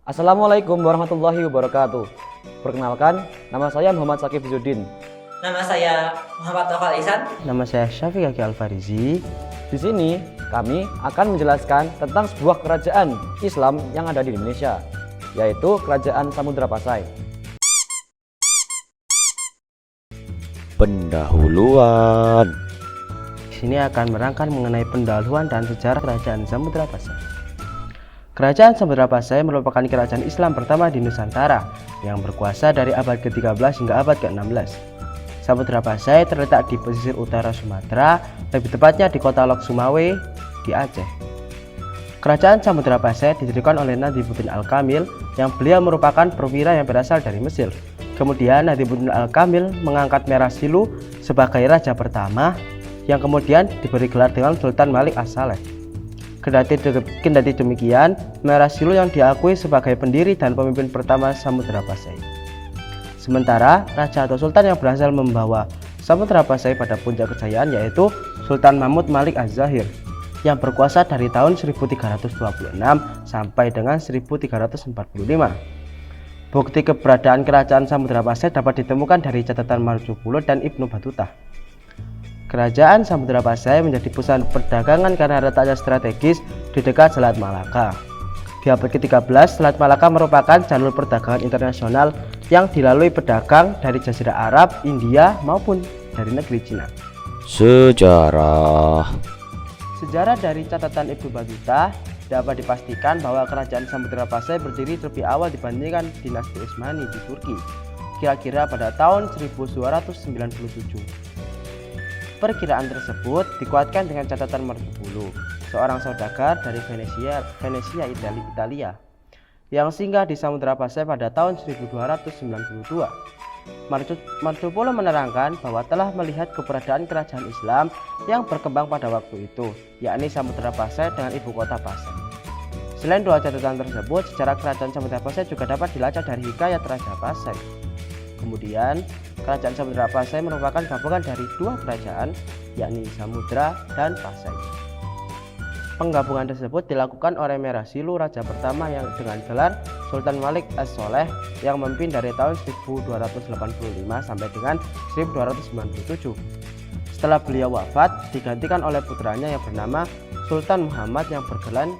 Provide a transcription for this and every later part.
Assalamualaikum warahmatullahi wabarakatuh. Perkenalkan, nama saya Muhammad Sakif Izzuddin. Nama saya Muhammad Taufal Ihsan. Nama saya Syafiq Aki Al-Farizi. Di sini, kami akan menjelaskan tentang sebuah kerajaan Islam yang ada di Indonesia, yaitu Kerajaan Samudra Pasai. Pendahuluan. Di sini akan merangkai mengenai pendahuluan dan sejarah Kerajaan Samudra Pasai. Kerajaan Samudra Pasai merupakan kerajaan Islam pertama di Nusantara yang berkuasa dari abad ke-13 hingga abad ke-16. Samudra Pasai terletak di pesisir utara Sumatera, lebih tepatnya di kota Lok Sumawe di Aceh. Kerajaan Samudra Pasai didirikan oleh Nadibuddin Al-Kamil yang beliau merupakan perwira yang berasal dari Mesir. Kemudian Nadibuddin Al-Kamil mengangkat Merah Silu sebagai raja pertama yang kemudian diberi gelar dengan Sultan Malik As-Saleh. Kendati demikian, Merah Silu yang diakui sebagai pendiri dan pemimpin pertama Samudra Pasai. Sementara raja atau sultan yang berhasil membawa Samudra Pasai pada puncak kejayaan yaitu Sultan Mahmud Malik Az-Zahir yang berkuasa dari tahun 1326 sampai dengan 1345. Bukti keberadaan kerajaan Samudra Pasai dapat ditemukan dari catatan Marzukulo dan Ibnu Battuta. Kerajaan Samudra Pasai menjadi pusat perdagangan karena letaknya strategis di dekat Selat Malaka. Di abad ke-13, Selat Malaka merupakan jalur perdagangan internasional yang dilalui pedagang dari Jazirah Arab, India maupun dari negeri Cina. Sejarah. Sejarah dari catatan Ibnu Battuta dapat dipastikan bahwa kerajaan Samudra Pasai berdiri lebih awal dibandingkan dinasti Utsmani di Turki, kira-kira pada tahun 1297. Perkiraan tersebut dikuatkan dengan catatan Marzukulo, seorang saudagar dari Venesia, Italia, yang singgah di Samudra Pasai pada tahun 1292. Marzukulo menerangkan bahwa telah melihat keberadaan kerajaan Islam yang berkembang pada waktu itu, yakni Samudra Pasai dengan ibu kota Pasai. Selain dua catatan tersebut, sejarah kerajaan Samudra Pasai juga dapat dilacak dari Hikayat Raja Pasai. Kemudian, kerajaan Samudra Pasai merupakan gabungan dari dua kerajaan, yakni Samudra dan Pasai. Penggabungan tersebut dilakukan oleh Merah Silu, raja pertama yang dengan gelar Sultan Malik As-Saleh yang memimpin dari tahun 1285 sampai dengan 1297. Setelah beliau wafat, digantikan oleh putranya yang bernama Sultan Muhammad yang bergelar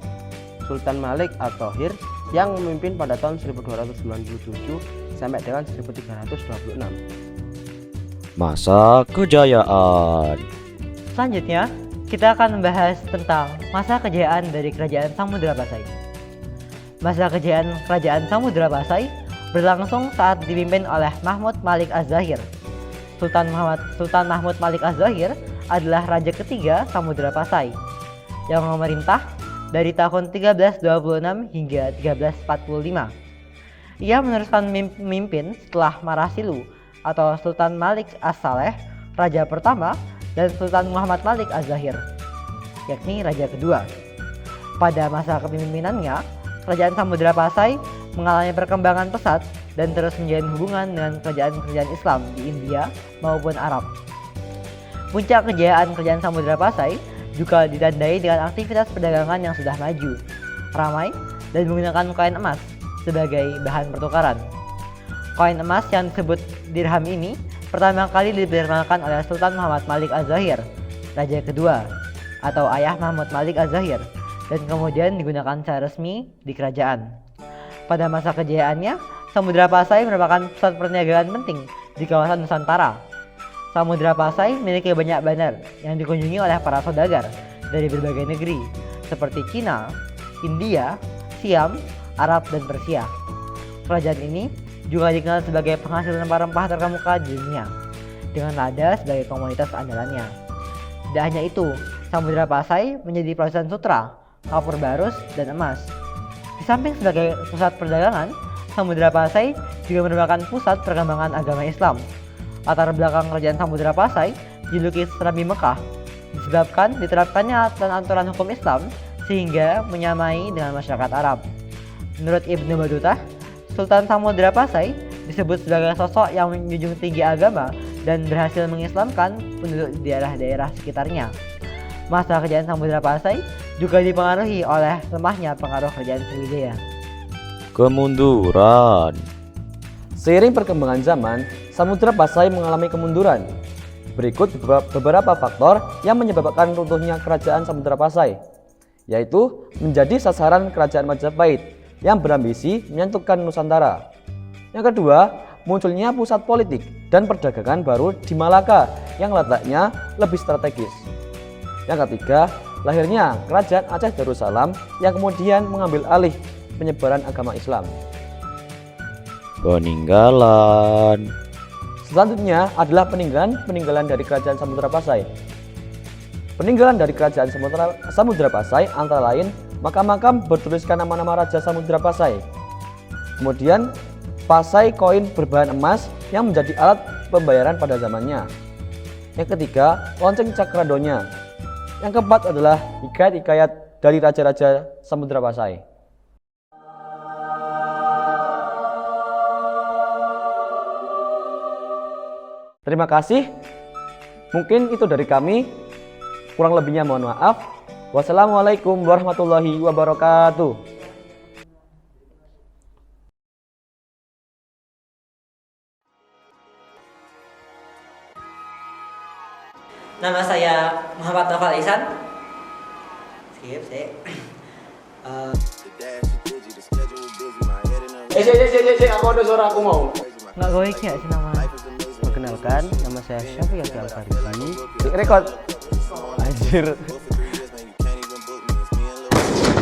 Sultan Malik At-Thohir yang memimpin pada tahun 1297 sampai dengan 1326. Masa kejayaan. Selanjutnya, kita akan membahas tentang masa kejayaan dari Kerajaan Samudra Pasai. Masa kejayaan Kerajaan Samudra Pasai berlangsung saat dipimpin oleh Mahmud Malik Az-Zahir. Sultan Mahmud Malik Az-Zahir adalah raja ketiga Samudra Pasai yang memerintah dari tahun 1326 hingga 1345. Ia meneruskan memimpin setelah Merah Silu atau Sultan Malik As-Saleh, raja pertama, dan Sultan Muhammad Malik Az-Zahir, yakni raja kedua. Pada masa kepemimpinannya, Kerajaan Samudra Pasai mengalami perkembangan pesat dan terus menjalin hubungan dengan kerajaan-kerajaan Islam di India maupun Arab. Puncak kejayaan Kerajaan Samudra Pasai juga ditandai dengan aktivitas perdagangan yang sudah maju, ramai, dan menggunakan koin emas sebagai bahan pertukaran. Koin emas yang disebut dirham ini pertama kali diperkenalkan oleh Sultan Muhammad Malik Az-Zahir, raja kedua atau ayah Mahmud Malik Az-Zahir, dan kemudian digunakan secara resmi di kerajaan. Pada masa kejayaannya, Samudra Pasai merupakan pusat perniagaan penting di kawasan Nusantara. Samudra Pasai memiliki banyak bandar yang dikunjungi oleh para saudagar dari berbagai negeri seperti Cina, India, Siam, Arab, dan Persia. Kerajaan ini juga dikenal sebagai penghasil rempah-rempah terkemuka di dunia, dengan lada sebagai komoditas andalannya. Tidak hanya itu, Samudra Pasai menjadi produsen sutra, kapur barus, dan emas. Di samping sebagai pusat perdagangan, Samudra Pasai juga merupakan pusat perkembangan agama Islam. Latar belakang kerajaan Samudra Pasai dijuluki Serabi Mekah, disebabkan diterapkannya aturan hukum Islam sehingga menyamai dengan masyarakat Arab. Menurut Ibnu Battuta, Sultan Samudra Pasai disebut sebagai sosok yang menjunjung tinggi agama dan berhasil mengislamkan penduduk di daerah-daerah sekitarnya. Masa kejayaan Samudra Pasai juga dipengaruhi oleh lemahnya pengaruh kerajaan Sriwijaya. Kemunduran. Seiring perkembangan zaman, Samudra Pasai mengalami kemunduran. Berikut beberapa faktor yang menyebabkan runtuhnya kerajaan Samudra Pasai, yaitu menjadi sasaran kerajaan Majapahit yang berambisi menyatukan Nusantara. Yang kedua, munculnya pusat politik dan perdagangan baru di Malaka yang letaknya lebih strategis. Yang ketiga, lahirnya kerajaan Aceh Darussalam yang kemudian mengambil alih penyebaran agama Islam. Peninggalan. Selanjutnya adalah peninggalan dari kerajaan Samudra Pasai. Peninggalan dari kerajaan Samudra Pasai antara lain makam-makam bertuliskan nama-nama Raja Samudra Pasai. Kemudian Pasai koin berbahan emas yang menjadi alat pembayaran pada zamannya. Yang ketiga, lonceng Cakradonya. Yang keempat adalah hikayat-hikayat dari raja-raja Samudra Pasai. Terima kasih. Mungkin itu dari kami. Kurang lebihnya mohon maaf. Wassalamualaikum warahmatullahi wabarakatuh. Nama saya Muhammad Noval Ihsan. Sip. Aku ada suara aku mau. Nggak goik ya sih nama. Perkenalkan, nama saya Syafiq Al-Farisi. Record. Anjir.